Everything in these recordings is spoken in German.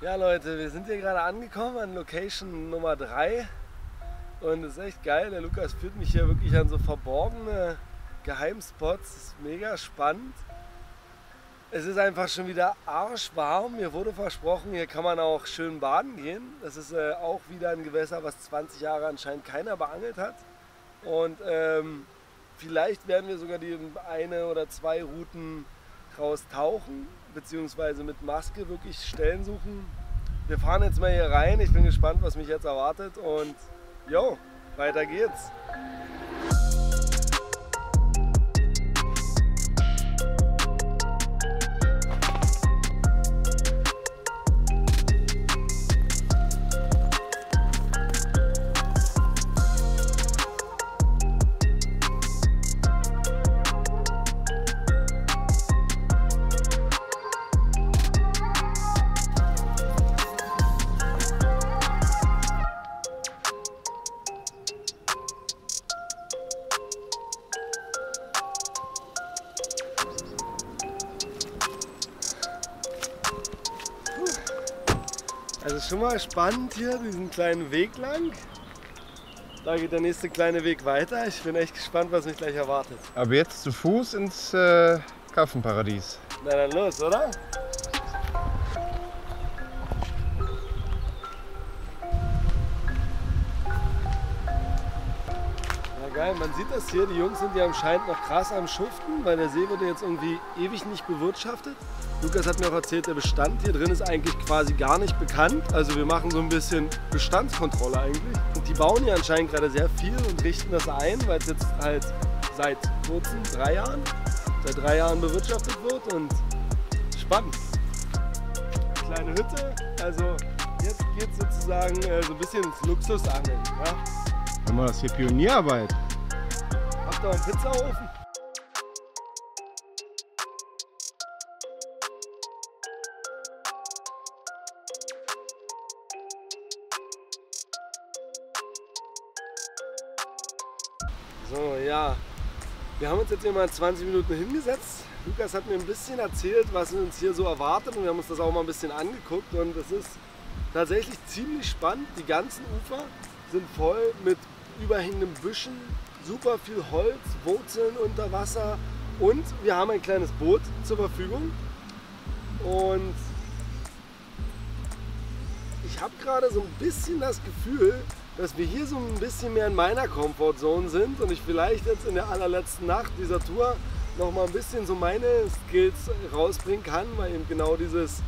Ja Leute, wir sind hier gerade angekommen an Location Nummer 3 und es ist echt geil. Der Lukas führt mich hier wirklich an so verborgene Geheimspots. Das ist mega spannend. Es ist einfach schon wieder arschwarm. Mir wurde versprochen, hier kann man auch schön baden gehen. Das ist auch wieder ein Gewässer, was 20 Jahre anscheinend keiner beangelt hat. Und vielleicht werden wir sogar die eine oder zwei Routen raus tauchen, beziehungsweise mit Maske wirklich Stellen suchen. Wir fahren jetzt mal hier rein. Ich bin gespannt, was mich jetzt erwartet. Und jo, weiter geht's. Also schon mal spannend hier, diesen kleinen Weg lang. Da geht der nächste kleine Weg weiter. Ich bin echt gespannt, was mich gleich erwartet. Aber jetzt zu Fuß ins Karpfenparadies. Na dann los, oder? Ja geil, man sieht das hier. Die Jungs sind ja anscheinend noch krass am Schuften, weil der See wurde jetzt irgendwie ewig nicht bewirtschaftet. Lukas hat mir auch erzählt, der Bestand hier drin ist eigentlich quasi gar nicht bekannt. Also wir machen so ein bisschen Bestandskontrolle eigentlich. Und die bauen hier anscheinend gerade sehr viel und richten das ein, weil es jetzt halt seit kurzem, seit drei Jahren bewirtschaftet wird und spannend. Kleine Hütte, also jetzt geht es sozusagen so ein bisschen ins Luxusangeln. Ja? Guck mal, das ist hier Pionierarbeit. Habt ihr auch einen Pizzaofen? So, ja, wir haben uns jetzt hier mal 20 Minuten hingesetzt. Lukas hat mir ein bisschen erzählt, was uns hier so erwartet und wir haben uns das auch mal ein bisschen angeguckt und es ist tatsächlich ziemlich spannend. Die ganzen Ufer sind voll mit überhängenden Büschen, super viel Holz, Wurzeln unter Wasser und wir haben ein kleines Boot zur Verfügung. Und ich habe gerade so ein bisschen das Gefühl, dass wir hier so ein bisschen mehr in meiner Comfortzone sind und ich vielleicht jetzt in der allerletzten Nacht dieser Tour noch mal ein bisschen so meine Skills rausbringen kann, weil eben genau dieses,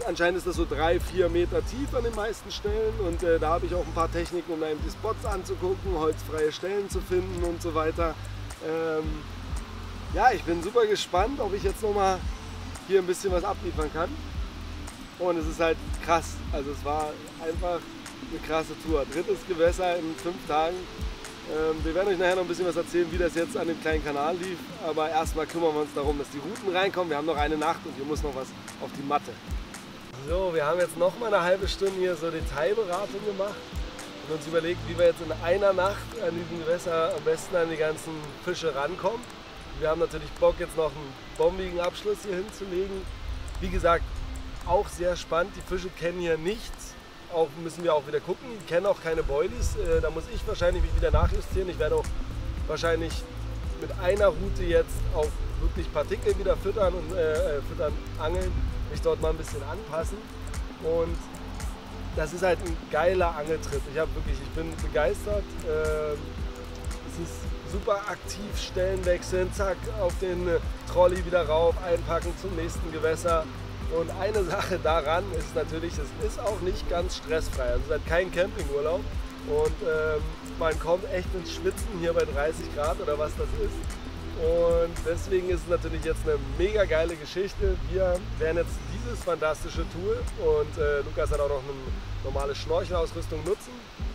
anscheinend ist das so 3-4 Meter tief an den meisten Stellen und da habe ich auch ein paar Techniken, um eben die Spots anzugucken, holzfreie Stellen zu finden und so weiter. Ja, ich bin super gespannt, ob ich jetzt noch mal hier ein bisschen was abliefern kann. Und es ist halt krass, also es war einfach eine krasse Tour. Drittes Gewässer in 5 Tagen. Wir werden euch nachher noch ein bisschen was erzählen, wie das jetzt an dem kleinen Kanal lief. Aber erstmal kümmern wir uns darum, dass die Routen reinkommen. Wir haben noch eine Nacht und hier muss noch was auf die Matte. So, wir haben jetzt noch mal eine halbe Stunde hier so Detailberatung gemacht und uns überlegt, wie wir jetzt in einer Nacht an diesem Gewässer am besten an die ganzen Fische rankommen. Wir haben natürlich Bock, jetzt noch einen bombigen Abschluss hier hinzulegen. Wie gesagt, auch sehr spannend. Die Fische kennen hier nichts. Auch müssen wir auch wieder gucken. Die kennen auch keine Boilies. Da muss ich wahrscheinlich mich wieder nachjustieren. Ich werde auch wahrscheinlich mit einer Route jetzt auf wirklich Partikel wieder füttern und angeln. Mich dort mal ein bisschen anpassen. Und das ist halt ein geiler Angeltrip. Ich bin begeistert. Es ist super aktiv, Stellen wechseln, zack, auf den Trolley wieder rauf, einpacken zum nächsten Gewässer. Und eine Sache daran ist natürlich, es ist auch nicht ganz stressfrei. Also es ist halt kein Campingurlaub und man kommt echt ins Schwitzen hier bei 30 Grad oder was das ist. Und deswegen ist es natürlich jetzt eine mega geile Geschichte. Wir werden jetzt dieses fantastische Tool und Lukas hat auch noch eine normale Schnorchelausrüstung nutzen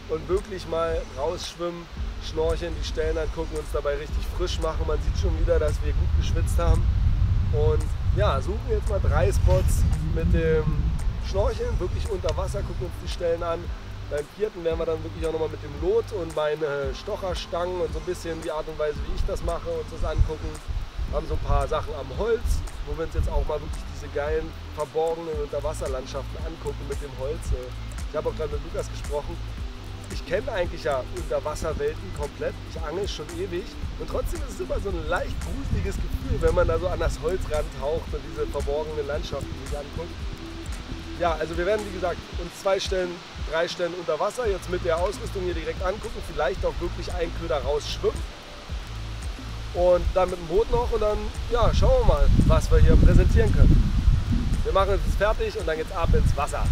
und wirklich mal rausschwimmen, schnorcheln, die Stellen angucken, uns dabei richtig frisch machen. Man sieht schon wieder, dass wir gut geschwitzt haben. Und ja, suchen jetzt mal 3 Spots mit dem Schnorcheln, wirklich unter Wasser, gucken uns die Stellen an. Beim 4. werden wir dann wirklich auch nochmal mit dem Lot und meine Stocherstangen und so ein bisschen die Art und Weise, wie ich das mache, uns das angucken. haben so ein paar Sachen am Holz, wo wir uns jetzt auch mal wirklich diese geilen, verborgenen Unterwasserlandschaften angucken mit dem Holz. Ich habe auch gerade mit Lukas gesprochen. Ich kenne eigentlich ja Unterwasserwelten komplett. Ich angel schon ewig. Und trotzdem ist es immer so ein leicht gruseliges Gefühl, wenn man da so an das Holz rantaucht und diese verborgenen Landschaften sich anguckt. Ja, also wir werden, wie gesagt, uns 2 Stellen, 3 Stellen unter Wasser jetzt mit der Ausrüstung hier direkt angucken. Vielleicht auch wirklich einen Köder rausschwimmen. Und dann mit dem Boot noch und dann, ja, schauen wir mal, was wir hier präsentieren können. Wir machen uns jetzt fertig und dann geht's ab ins Wasser.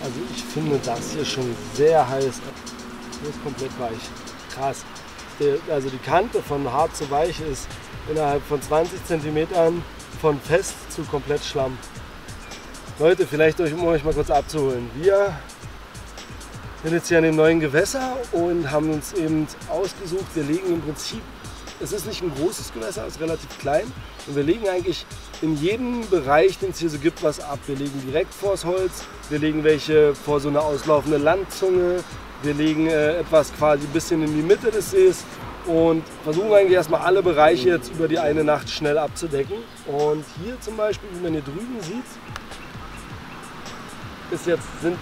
Also ich finde das hier schon sehr heiß. Hier ist komplett weich. Krass. Also die Kante von hart zu weich ist innerhalb von 20 cm von fest zu komplett Schlamm. Leute, vielleicht um euch mal kurz abzuholen. Wir sind jetzt hier an dem neuen Gewässer und haben uns eben ausgesucht, wir legen im Prinzip, es ist nicht ein großes Gewässer, es ist relativ klein und wir legen eigentlich in jedem Bereich, den es hier so gibt, was ab. Wir legen direkt vors Holz, wir legen welche vor so eine auslaufende Landzunge, wir legen etwas quasi ein bisschen in die Mitte des Sees und versuchen eigentlich erstmal alle Bereiche jetzt über die eine Nacht schnell abzudecken. Und hier zum Beispiel, wie man hier drüben sieht, sind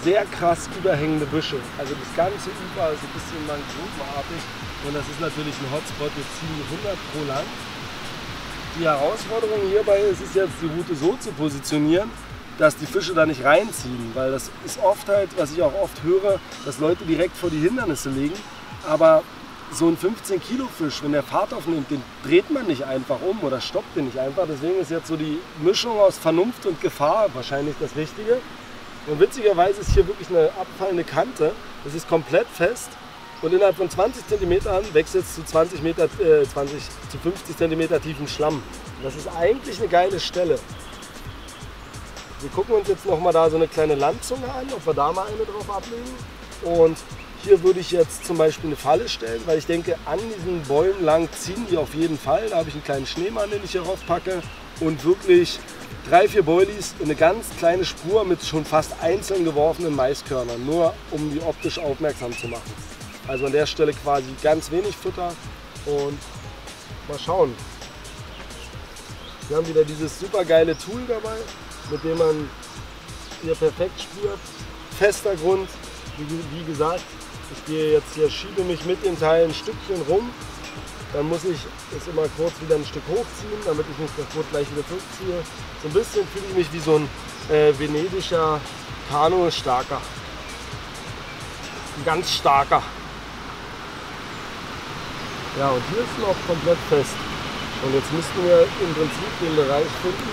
sehr krass überhängende Büsche. Also das ganze Ufer ist ein bisschen mangrovenartig und das ist natürlich ein Hotspot, wir ziehen 100 pro lang. Die Herausforderung hierbei ist es jetzt, die Route so zu positionieren, dass die Fische da nicht reinziehen, weil das ist oft halt, was ich auch oft höre, dass Leute direkt vor die Hindernisse legen, aber so ein 15 Kilo Fisch, wenn der Fahrt aufnimmt, den dreht man nicht einfach um oder stoppt den nicht einfach, deswegen ist jetzt so die Mischung aus Vernunft und Gefahr wahrscheinlich das Richtige. Und witzigerweise ist hier wirklich eine abfallende Kante, das ist komplett fest und innerhalb von 20 cm wächst jetzt zu 50 cm tiefen Schlamm. Das ist eigentlich eine geile Stelle. Wir gucken uns jetzt noch mal da so eine kleine Landzunge an, ob wir da mal eine drauf ablegen. Und hier würde ich jetzt zum Beispiel eine Falle stellen, weil ich denke, an diesen Bäumen lang ziehen die auf jeden Fall. Da habe ich einen kleinen Schneemann, den ich hier raufpacke und wirklich 3, 4 Boilies und eine ganz kleine Spur mit schon fast einzeln geworfenen Maiskörnern, nur um die optisch aufmerksam zu machen. Also an der Stelle quasi ganz wenig Futter und mal schauen. Wir haben wieder dieses super geile Tool dabei, mit dem man hier perfekt spürt. Fester Grund, wie gesagt, ich gehe jetzt hier, schiebe mich mit dem Teil ein Stückchen rum. Dann muss ich es immer kurz wieder ein Stück hochziehen, damit ich nicht das Boot gleich wieder zurückziehe. So ein bisschen fühle ich mich wie so ein venedischer Kanu-Starker. Ein ganz starker. Ja, und hier ist noch komplett fest. Und jetzt müssten wir im Prinzip den Bereich finden.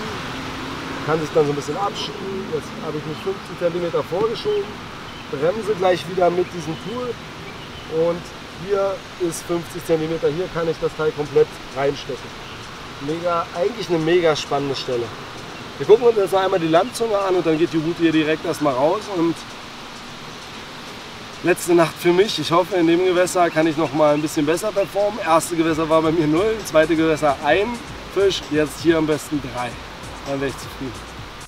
Kann sich dann so ein bisschen abschieben. Jetzt habe ich mich 50 cm vorgeschoben. Bremse gleich wieder mit diesem Tool. Und hier ist 50 cm. Hier kann ich das Teil komplett reinstecken. Eigentlich eine mega spannende Stelle. Wir gucken uns jetzt noch einmal die Landzunge an und dann geht die Route hier direkt erstmal raus. Und letzte Nacht für mich. Ich hoffe, in dem Gewässer kann ich noch mal ein bisschen besser performen. Erste Gewässer war bei mir 0, zweite Gewässer 1 Fisch, jetzt hier am besten 3. Dann wäre ich zufrieden.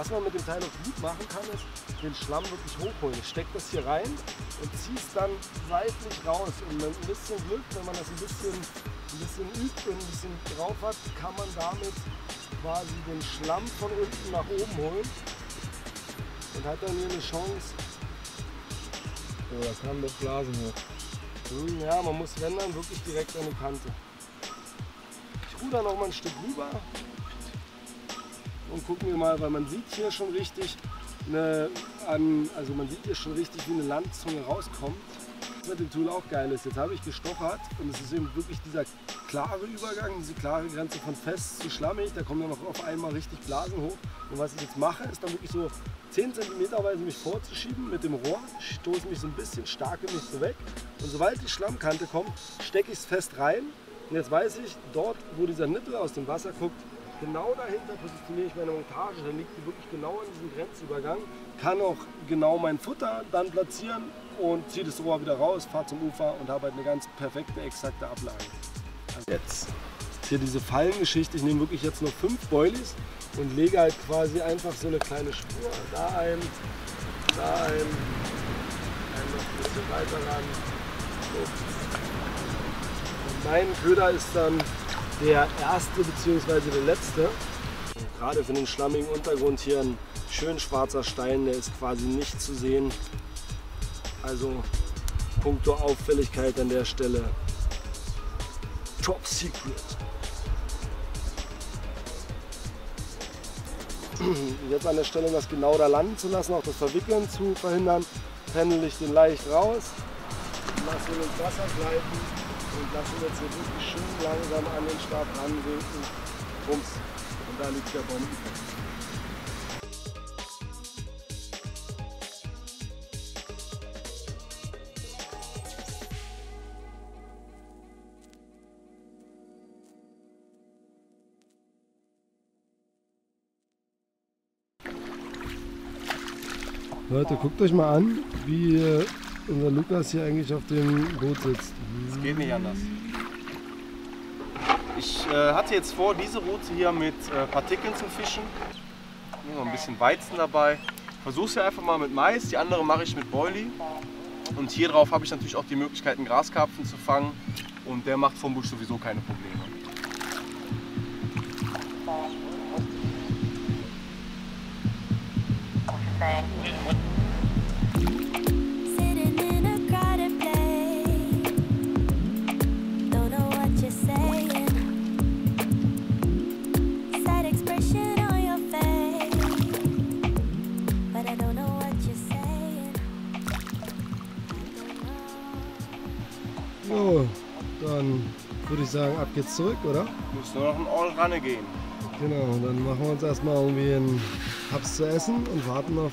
Was man mit dem Teil noch gut machen kann, ist den Schlamm wirklich hochholen. Ich stecke das hier rein und ziehe es dann seitlich raus. Und mit ein bisschen Glück, wenn man das ein bisschen übt und ein bisschen drauf hat, kann man damit quasi den Schlamm von unten nach oben holen und hat dann hier eine Chance. Oh, da kamen doch Blasen hoch. Ja, man muss, wenn dann, wirklich direkt an die Kante. Ich ruder noch mal ein Stück rüber und gucken wir mal, weil man sieht hier schon richtig, also man sieht hier schon richtig, wie eine Landzunge rauskommt. Was mit dem Tool auch geil ist, jetzt habe ich gestochert und es ist eben wirklich dieser klare Übergang, diese klare Grenze von fest zu schlammig, da kommen dann noch auf einmal richtig Blasen hoch. Und was ich jetzt mache, ist dann wirklich so 10 cm weise mich vorzuschieben mit dem Rohr, stoße mich so ein bisschen, starke mich so weg und sobald die Schlammkante kommt, stecke ich es fest rein und jetzt weiß ich, dort wo dieser Nippel aus dem Wasser guckt, genau dahinter positioniere ich meine Montage, dann liegt die wirklich genau an diesem Grenzübergang, kann auch genau mein Futter dann platzieren und ziehe das Rohr wieder raus, fahre zum Ufer und habe halt eine ganz perfekte, exakte Ablage. Also jetzt hier diese Fallengeschichte, ich nehme wirklich jetzt noch 5 Boilies und lege halt quasi einfach so eine kleine Spur, da ein, noch ein bisschen weiter ran. So. Und mein Köder ist dann der erste bzw. der letzte. Und gerade für den schlammigen Untergrund hier ein schön schwarzer Stein, der ist quasi nicht zu sehen. Also puncto Auffälligkeit an der Stelle Top Secret. Jetzt an der Stelle, um das genau da landen zu lassen, auch das Verwickeln zu verhindern, pendel ich den leicht raus, lasse ihn ins Wasser gleiten und lasse ihn jetzt hier wirklich schön langsam an den Stab ranwinken. Bums. Und da liegt der Bombenfest. Leute, guckt euch mal an, wie unser Lukas hier eigentlich auf dem Boot sitzt. Es geht nicht anders. Ich hatte jetzt vor, diese Route hier mit Partikeln zu fischen. Noch ein bisschen Weizen dabei. Versuche es ja einfach mal mit Mais, die andere mache ich mit Boilie. Und hier drauf habe ich natürlich auch die Möglichkeit, einen Graskarpfen zu fangen. Und der macht vom Busch sowieso keine Probleme. So, dann würde ich sagen, ab geht's zurück, oder? Muss nur noch ein All-Runne gehen. Genau, dann machen wir uns erstmal irgendwie einen Haps zu essen und warten auf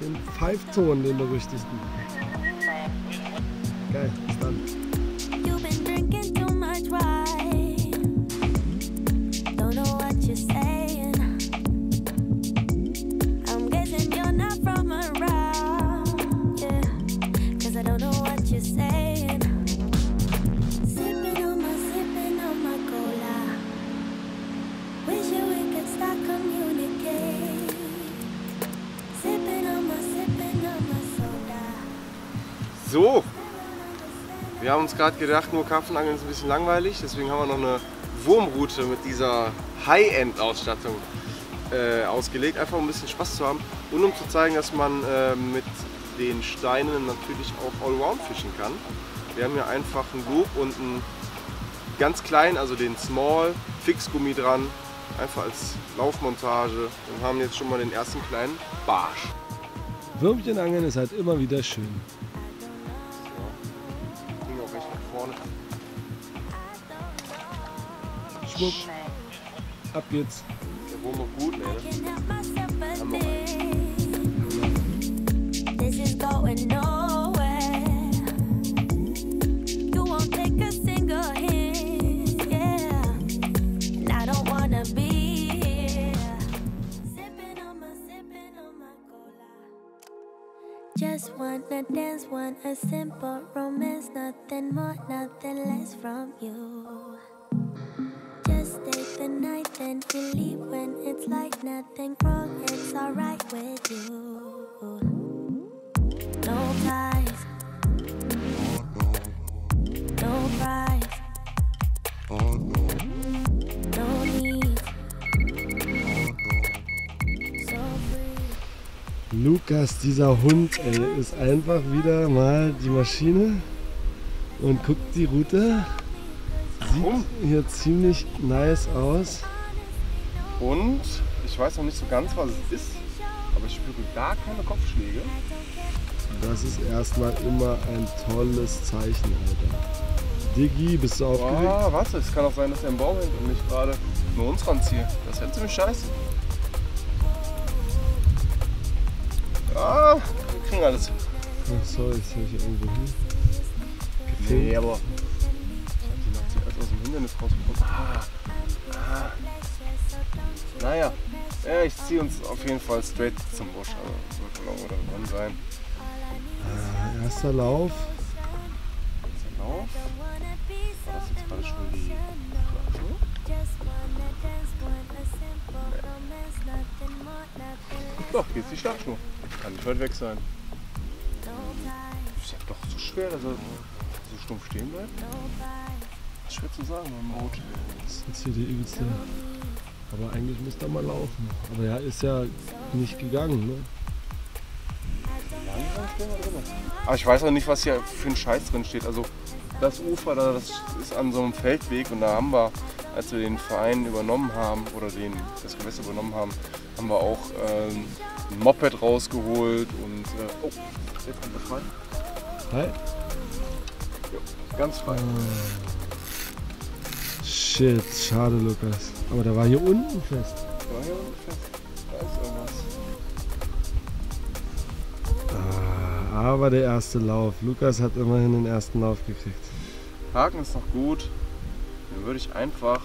den Pfeifton, den berüchtigten. Geil, bis dann. So, wir haben uns gerade gedacht, nur Karpfenangeln ist ein bisschen langweilig, deswegen haben wir noch eine Wurmroute mit dieser High-End-Ausstattung ausgelegt, einfach um ein bisschen Spaß zu haben und um zu zeigen, dass man mit den Steinen natürlich auch Allround fischen kann. Wir haben hier einfach einen Loop und einen ganz kleinen, also den Small Fixgummi dran, einfach als Laufmontage und haben jetzt schon mal den ersten kleinen Barsch. Würmchenangeln ist halt immer wieder schön. Schwupp. Ab geht's. Der Wurm noch gut, ne? Just wanna dance, want a simple romance, nothing more, nothing less from you. Just stay the night, then you leave when it's like nothing wrong. It's alright with you. No ties, no price, no need, so free. Lukas, dieser Hund, ey, ist einfach wieder mal die Maschine und guckt die Route. Sieht hier ziemlich nice aus. Und ich weiß noch nicht so ganz, was es ist, aber ich spüre gar keine Kopfschläge. Das ist erstmal immer ein tolles Zeichen, Alter. Diggi, bist du aufgeregt? Oh, warte, es kann auch sein, dass er im Baum hängt und nicht gerade nur uns ranzieht. Das wäre ziemlich scheiße. Ja, wir kriegen alles. Ach so, jetzt höre ich irgendwo hin. Nee, aber ich hab die Nacht zuerst aus dem Hindernis rausbekommen. Naja, ja, ich ziehe uns auf jeden Fall straight zum Busch. Also wird wohl irgendwo da dran sein. Erster Lauf. Erster Lauf. War das jetzt gerade schon die Straße? Doch, hier ist die Schlagschnur. Kann nicht weit weg sein. Ist ja doch so schwer, dass er so stumpf stehen bleibt. Schwer zu sagen beim Boot. Das ist jetzt hier die übelste. Aber eigentlich müsste er mal laufen. Aber ja, ist ja nicht gegangen, ne? Aber ich weiß auch nicht, was hier für ein Scheiß drin steht. Also das Ufer, das ist an so einem Feldweg und da haben wir, als wir den Verein übernommen haben oder das Gewässer übernommen haben, haben wir auch ein Moped rausgeholt und oh, jetzt kommt er frei. Hi. Ja, ganz frei. Shit, schade, Lukas. Aber der war hier unten fest. Da hier unten fest. Da ist irgendwas. Aber der erste Lauf. Lukas hat immerhin den ersten Lauf gekriegt. Haken ist noch gut. Den würde ich einfach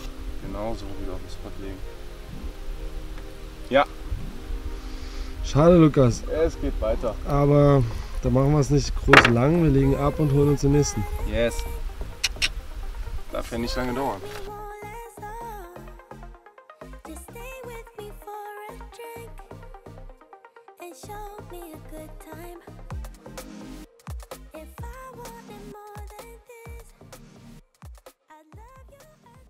genauso wieder auf den Spot legen. Ja. Schade, Lukas. Es geht weiter. Aber da machen wir es nicht groß lang. Wir legen ab und holen uns den nächsten. Yes. Darf ja nicht lange dauern. Just stay with me for a drink and show me a good time. If I wanted more than this, I'd love you until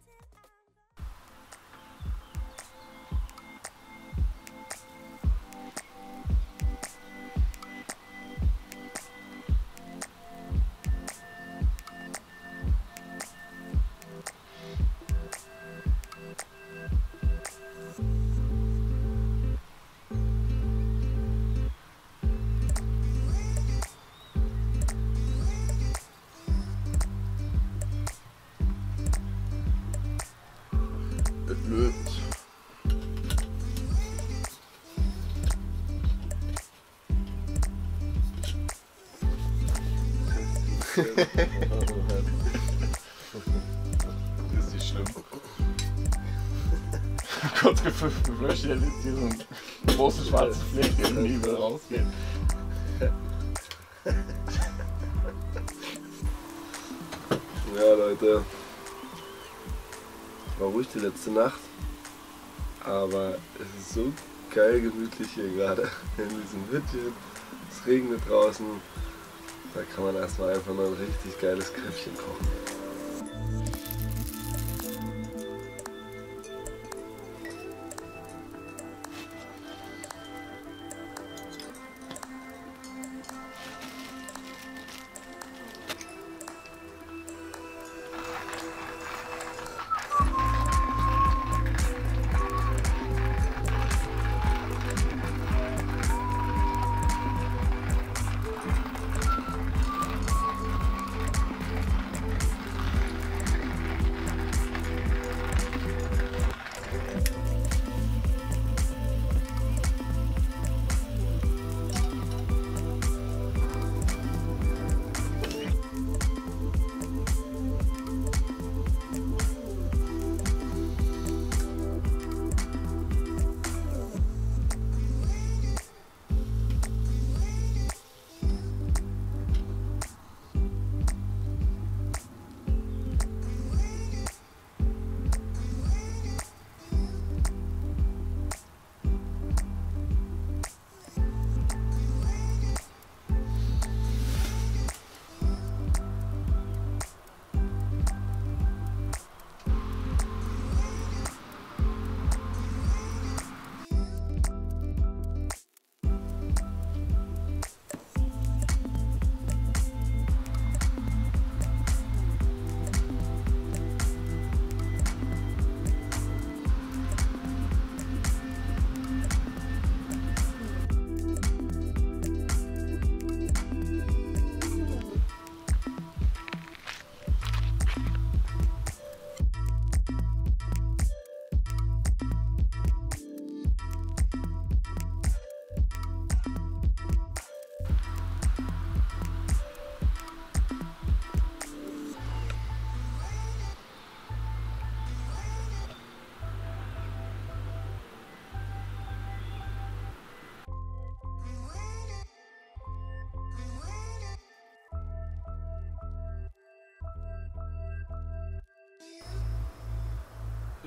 Das ist nicht schlimm. Kurz gepfiffen, ich möchte jetzt hier so einen großen schwarzen Fleck im Nebel rausgehen. Ja, Leute. War ruhig die letzte Nacht. Aber es ist so geil gemütlich hier gerade in diesem Hütchen. Es regnet draußen. Da kann man erstmal einfach nur ein richtig geiles Kräftchen kochen.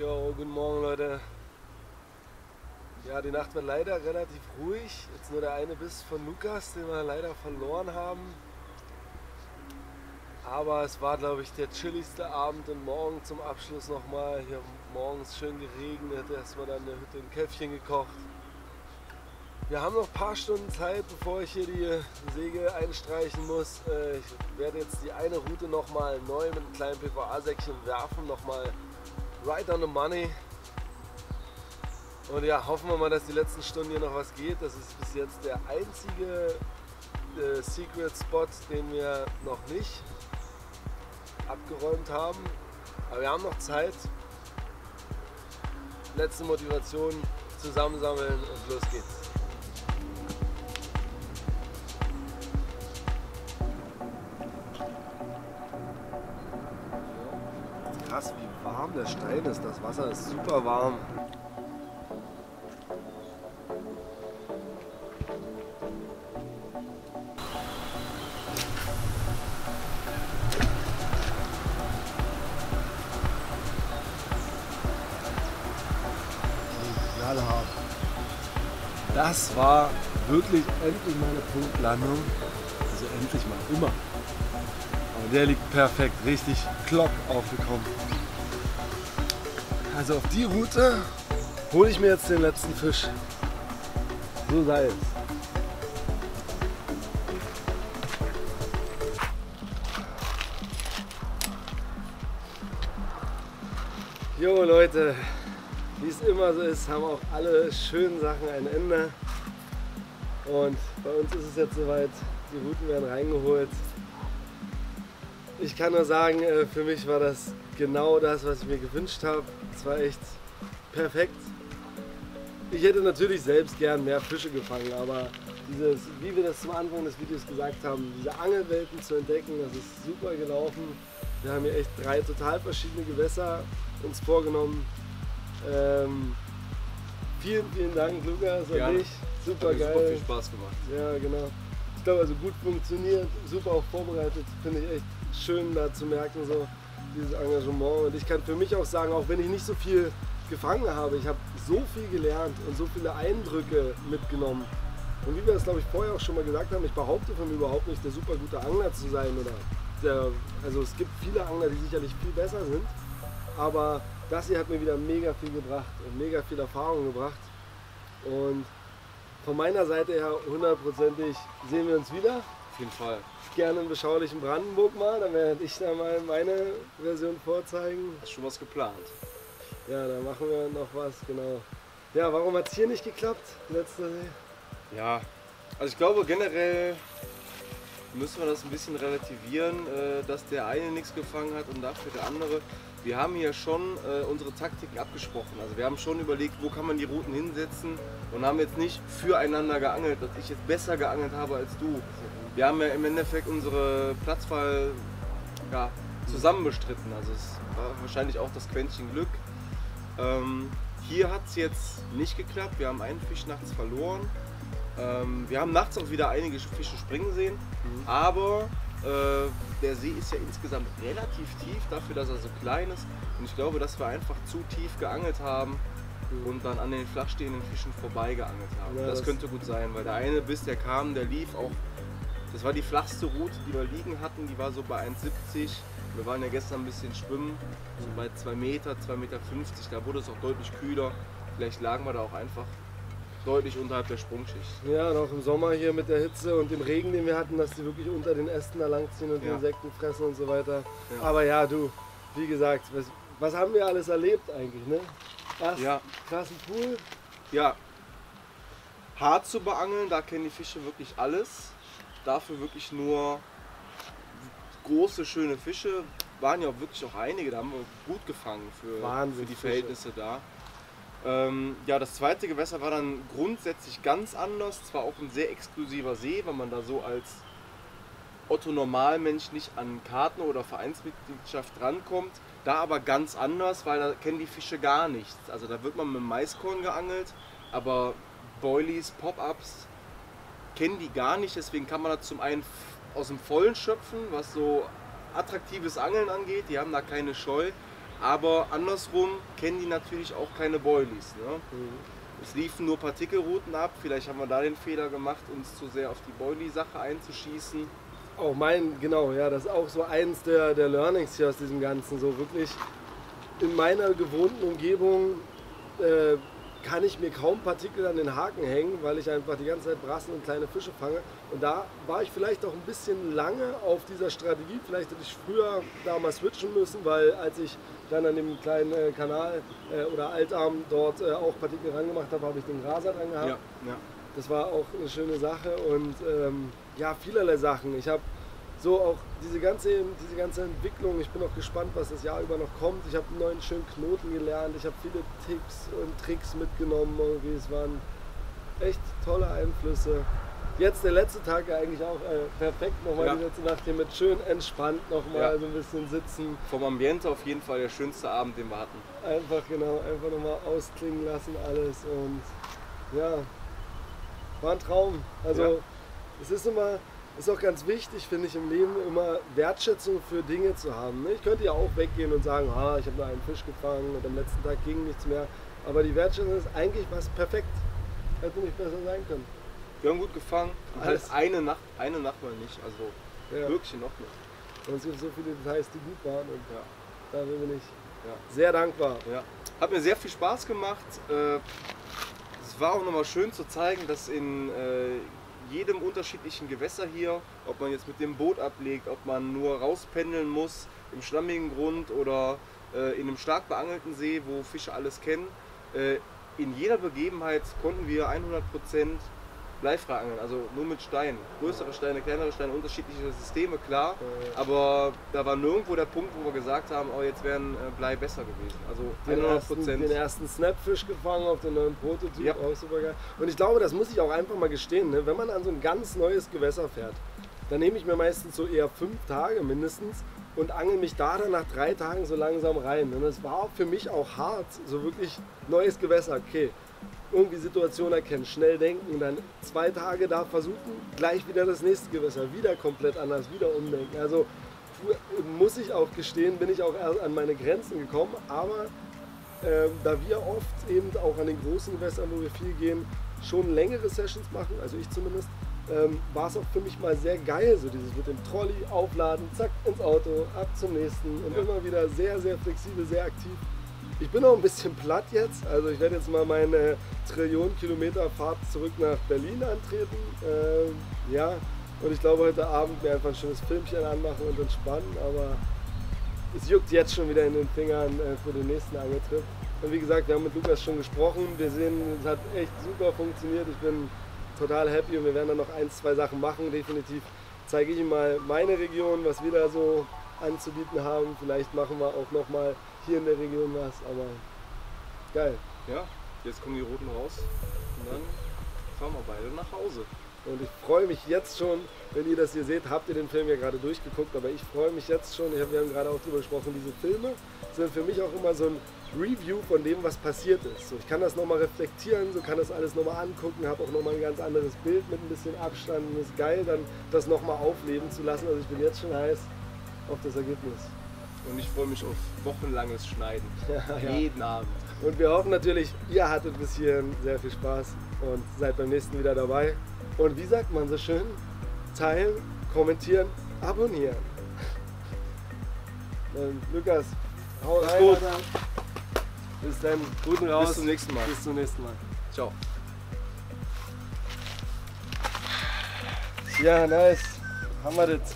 Jo, guten Morgen Leute. Ja, die Nacht war leider relativ ruhig. Jetzt nur der eine Biss von Lukas, den wir leider verloren haben. Aber es war, glaube ich, der chilligste Abend und morgen zum Abschluss nochmal. Hier morgens schön geregnet, erstmal dann in der Hütte ein Käffchen gekocht. Wir haben noch ein paar Stunden Zeit, bevor ich hier die Segel einstreichen muss. Ich werde jetzt die eine Route nochmal neu mit einem kleinen PVA-Säckchen werfen, nochmal right on the money. Und ja, hoffen wir mal, dass die letzten Stunden hier noch was geht. Das ist bis jetzt der einzige Secret Spot, den wir noch nicht abgeräumt haben. Aber wir haben noch Zeit. Letzte Motivation, zusammensammeln und los geht's. Krass, wie warm der Stein ist. Das Wasser ist super warm. Knallhart. Das war wirklich endlich mal eine Punktlandung. Also endlich mal immer. Aber der liegt perfekt, richtig klock aufgekommen. Also auf die Route hole ich mir jetzt den letzten Fisch. So sei es. Jo Leute, wie es immer so ist, haben auch alle schönen Sachen ein Ende. Und bei uns ist es jetzt soweit, die Routen werden reingeholt. Ich kann nur sagen, für mich war das genau das, was ich mir gewünscht habe. Es war echt perfekt. Ich hätte natürlich selbst gern mehr Fische gefangen, aber dieses, wie wir das zum Anfang des Videos gesagt haben, diese Angelwelten zu entdecken, das ist super gelaufen. Wir haben hier echt 3 total verschiedene Gewässer uns vorgenommen. Vielen Dank, Lukas, an dich. Super geil. Super viel Spaß gemacht. Ja, genau. Ich glaube, also gut funktioniert, super auch vorbereitet. Finde ich echt schön, da zu merken, so dieses Engagement. Und ich kann für mich auch sagen, auch wenn ich nicht so viel gefangen habe, ich habe so viel gelernt und so viele Eindrücke mitgenommen. Und wie wir das, glaube ich, vorher auch schon mal gesagt haben, ich behaupte von mir überhaupt nicht, der super gute Angler zu sein. Also es gibt viele Angler, die sicherlich viel besser sind. Aber das hier hat mir wieder mega viel gebracht und mega viel Erfahrung gebracht. Und von meiner Seite her 100%ig sehen wir uns wieder. Auf jeden Fall. Gerne im beschaulichen Brandenburg mal, dann werde ich da mal meine Version vorzeigen. Hast schon was geplant? Ja, da machen wir noch was, genau. Ja, warum hat es hier nicht geklappt? Letzte Ja, also ich glaube generell müssen wir das ein bisschen relativieren, dass der eine nichts gefangen hat und dafür der andere. Wir haben hier schon unsere Taktiken abgesprochen. Also wir haben schon überlegt, wo kann man die Routen hinsetzen und haben jetzt nicht füreinander geangelt, dass ich jetzt besser geangelt habe als du. Wir haben ja im Endeffekt unsere Platzwahl zusammen bestritten. Also es war wahrscheinlich auch das Quäntchen Glück. Hier hat es jetzt nicht geklappt. Wir haben einen Fisch nachts verloren. Wir haben nachts auch wieder einige Fische springen sehen, aber der See ist ja insgesamt relativ tief dafür, dass er so klein ist. Und ich glaube, dass wir einfach zu tief geangelt haben und dann an den flachstehenden Fischen vorbei geangelt haben. Ja, das könnte gut sein, weil der eine Biss, der kam, der lief auch. Das war die flachste Route, die wir liegen hatten. Die war so bei 1,70. Wir waren ja gestern ein bisschen schwimmen, so bei 2 Meter, 2,50 Meter. Da wurde es auch deutlich kühler. Vielleicht lagen wir da auch einfach deutlich unterhalb der Sprungschicht. Ja, und auch im Sommer hier mit der Hitze und dem Regen, den wir hatten, dass die wirklich unter den Ästen da langziehen und die Insekten fressen und so weiter. Ja. Aber ja, du, wie gesagt, was haben wir alles erlebt eigentlich, ne? Krassen Pool. Ja, hart zu beangeln, da kennen die Fische wirklich alles. Dafür wirklich nur große, schöne Fische. Waren ja auch wirklich auch einige, da haben wir gut gefangen für die Verhältnisse da. Ja, das zweite Gewässer war dann grundsätzlich ganz anders. Zwar auch ein sehr exklusiver See, weil man da so als Otto-Normalmensch nicht an Karten- oder Vereinsmitgliedschaft rankommt. Da aber ganz anders, weil da kennen die Fische gar nichts. Also da wird man mit dem Maiskorn geangelt, aber Boilies, Pop-Ups kennen die gar nicht. Deswegen kann man da zum einen aus dem Vollen schöpfen, was so attraktives Angeln angeht. Die haben da keine Scheu. Aber andersrum kennen die natürlich auch keine Boilies. Ne? Es liefen nur Partikelrouten ab, vielleicht haben wir da den Fehler gemacht, uns zu sehr auf die Boilie-Sache einzuschießen. Auch genau, ja, das ist auch so eins der Learnings hier aus diesem Ganzen. So wirklich in meiner gewohnten Umgebung kann ich mir kaum Partikel an den Haken hängen, weil ich einfach die ganze Zeit Brassen und kleine Fische fange. Und da war ich vielleicht auch ein bisschen lange auf dieser Strategie. Vielleicht hätte ich früher da mal switchen müssen, weil als ich dann an dem kleinen Kanal oder Altarm dort auch Partikel rangemacht habe, habe ich den Graser dran gehabt. Ja. Das war auch eine schöne Sache und ja, vielerlei Sachen. Ich habe so auch diese ganze Entwicklung, ich bin auch gespannt, was das Jahr über noch kommt. Ich habe einen neuen schönen Knoten gelernt, ich habe viele Tipps und Tricks mitgenommen. Irgendwie. Es waren echt tolle Einflüsse. Jetzt der letzte Tag ja eigentlich auch perfekt, nochmal Ja. die letzte Nacht hier mit schön entspannt nochmal Ja. so ein bisschen sitzen. Vom Ambiente auf jeden Fall der schönste Abend, den wir hatten. Einfach nochmal ausklingen lassen alles und ja, war ein Traum. Also Ja. es ist auch ganz wichtig, finde ich, im Leben immer Wertschätzung für Dinge zu haben. Ne? Ich könnte ja auch weggehen und sagen, ich habe nur einen Fisch gefangen und am letzten Tag ging nichts mehr. Aber die Wertschätzung ist eigentlich was perfekt. Hätte nicht besser sein können. Wir haben gut gefangen. Und halt Alles. eine Nacht mal nicht. Also Ja. wirklich noch nicht. Und es gibt so viele Details, die gut waren und Ja. dafür bin ich Ja. sehr dankbar. Ja. Hat mir sehr viel Spaß gemacht. Es war auch nochmal schön zu zeigen, dass in jedem unterschiedlichen Gewässer hier, ob man jetzt mit dem Boot ablegt, ob man nur rauspendeln muss im schlammigen Grund oder in einem stark beangelten See, wo Fische alles kennen, in jeder Begebenheit konnten wir 100% bleifrei angeln, also nur mit Steinen. Größere Steine, kleinere Steine, unterschiedliche Systeme, klar. Aber da war nirgendwo der Punkt, wo wir gesagt haben, jetzt wäre ein Blei besser gewesen. Also Den ersten Snapfish gefangen auf den neuen Prototyp, Ja. auch super geil. Und ich glaube, das muss ich auch einfach mal gestehen, ne? Wenn man an so ein ganz neues Gewässer fährt, dann nehme ich mir meistens so eher 5 Tage mindestens und angel mich da dann nach 3 Tagen so langsam rein. Und es war für mich auch hart, so wirklich neues Gewässer, okay. Irgendwie Situation erkennen, schnell denken, dann 2 Tage da versuchen, gleich wieder das nächste Gewässer, wieder komplett anders, wieder umdenken. Also muss ich auch gestehen, bin ich auch erst an meine Grenzen gekommen, aber da wir oft eben auch an den großen Gewässern, wo wir viel gehen, schon längere Sessions machen, also ich zumindest, war es auch für mich mal sehr geil, so dieses mit dem Trolley aufladen, zack, ins Auto, ab zum nächsten und immer wieder sehr, sehr flexibel, sehr aktiv. Ich bin auch ein bisschen platt jetzt, also ich werde jetzt mal meine Trillionen-Kilometer-Fahrt zurück nach Berlin antreten. Ja, und ich glaube heute Abend mir einfach ein schönes Filmchen anmachen und entspannen, aber es juckt jetzt schon wieder in den Fingern für den nächsten Angeltrip. Und wie gesagt, wir haben mit Lukas schon gesprochen, wir sehen, es hat echt super funktioniert, ich bin total happy und wir werden dann noch 1, 2 Sachen machen, definitiv zeige ich ihm mal meine Region, was wir da so anzubieten haben, vielleicht machen wir auch noch mal hier in der Region was, aber geil. Ja, jetzt kommen die Routen raus und dann fahren wir beide nach Hause. Und ich freue mich jetzt schon, wenn ihr das hier seht, habt ihr den Film ja gerade durchgeguckt, aber ich freue mich jetzt schon, wir haben gerade auch drüber gesprochen, diese Filme sind für mich auch immer so ein Review von dem, was passiert ist. So, ich kann das nochmal reflektieren, so kann das alles nochmal angucken, habe auch nochmal ein ganz anderes Bild mit ein bisschen Abstand und es ist geil, dann das nochmal aufleben zu lassen. Also ich bin jetzt schon heiß auf das Ergebnis. Und ich freue mich auf wochenlanges Schneiden. Ja. Jeden Abend. Und wir hoffen natürlich, ihr hattet bis hierhin sehr viel Spaß und seid beim nächsten wieder dabei. Und wie sagt man so schön? Teilen, kommentieren, abonnieren. Lukas, hau rein. gut. Alter. Bis dann, guten raus. Bis zum nächsten Mal. Bis zum nächsten Mal. Ciao. Ja, nice. Haben wir das.